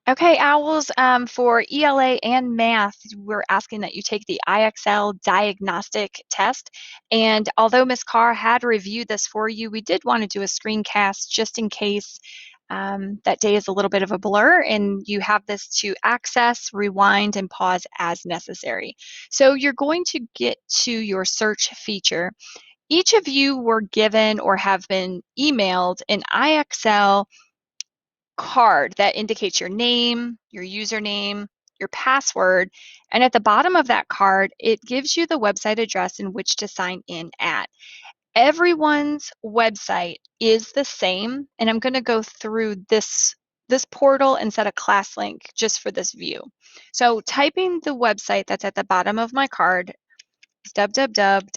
Okay, Owls, for ELA and math, we're asking that you take the IXL Diagnostic test. And although Ms. Carr had reviewed this for you, we did want to do a screencast just in case that day is a little bit of a blur and you have this to access, rewind, and pause as necessary. So you're going to get to your search feature. Each of you were given or have been emailed an IXL card that indicates your name, your username, your password, and at the bottom of that card, it gives you the website address in which to sign in at. Everyone's website is the same, and I'm going to go through this portal and set a class link just for this view. So typing the website that's at the bottom of my card is www.ixl.com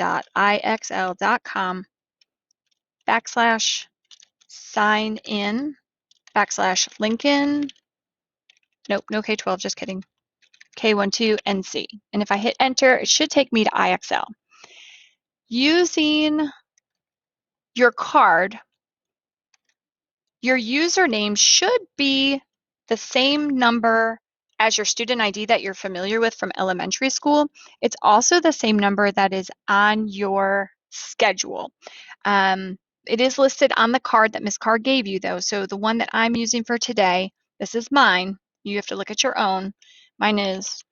/sign in /Lincoln. Nope, no K-12, just kidding. K12 NC. And if I hit enter, it should take me to IXL. Using your card, your username should be the same number as your student ID that you're familiar with from elementary school. It's also the same number that is on your schedule. It is listed on the card that Ms. Carr gave you, though. So the one that I'm using for today, this is mine. You have to look at your own. Mine is,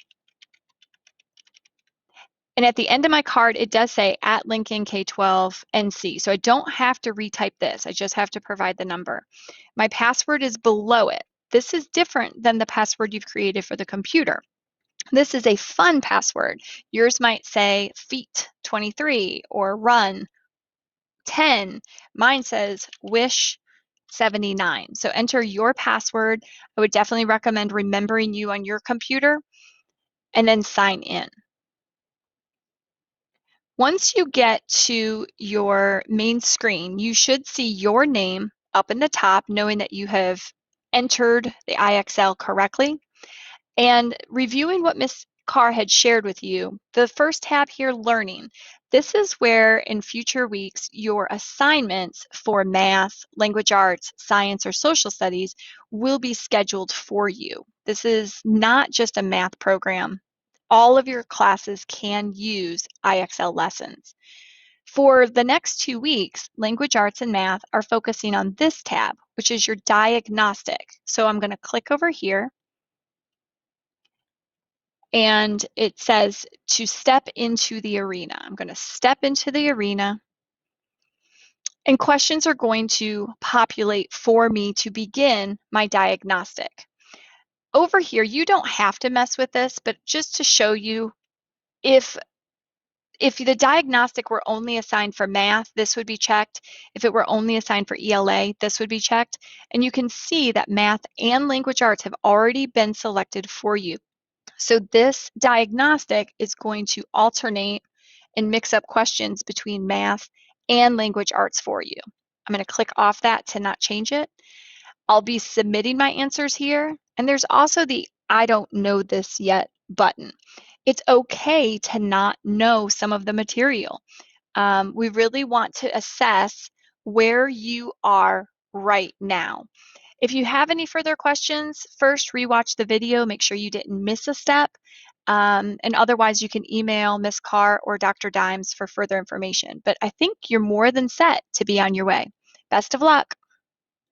and at the end of my card, it does say at Lincoln K12 NC. So I don't have to retype this. I just have to provide the number. My password is below it. This is different than the password you've created for the computer. This is a fun password. Yours might say feet 23 or run 10. Mine says wish 79. So enter your password. I would definitely recommend remembering you on your computer and then sign in. Once you get to your main screen, you should see your name up in the top, knowing that you have entered the IXL correctly. And reviewing what Ms. Carr had shared with you, the first tab here, Learning. This is where in future weeks your assignments for math, language arts, science, or social studies will be scheduled for you. This is not just a math program. All of your classes can use IXL lessons. For the next 2 weeks, language arts and math are focusing on this tab, which is your diagnostic. So I'm going to click over here and it says to step into the arena. I'm going to step into the arena and questions are going to populate for me to begin my diagnostic. Over here, you don't have to mess with this, but just to show you, if the diagnostic were only assigned for math, this would be checked. If it were only assigned for ELA, this would be checked. And you can see that math and language arts have already been selected for you. So this diagnostic is going to alternate and mix up questions between math and language arts for you. I'm going to click off that to not change it. I'll be submitting my answers here. And there's also the I don't know this yet button. It's okay to not know some of the material. We really want to assess where you are right now. If you have any further questions, first rewatch the video, make sure you didn't miss a step. And otherwise, you can email Ms. Carr or Dr. Dimes for further information. But I think you're more than set to be on your way. Best of luck.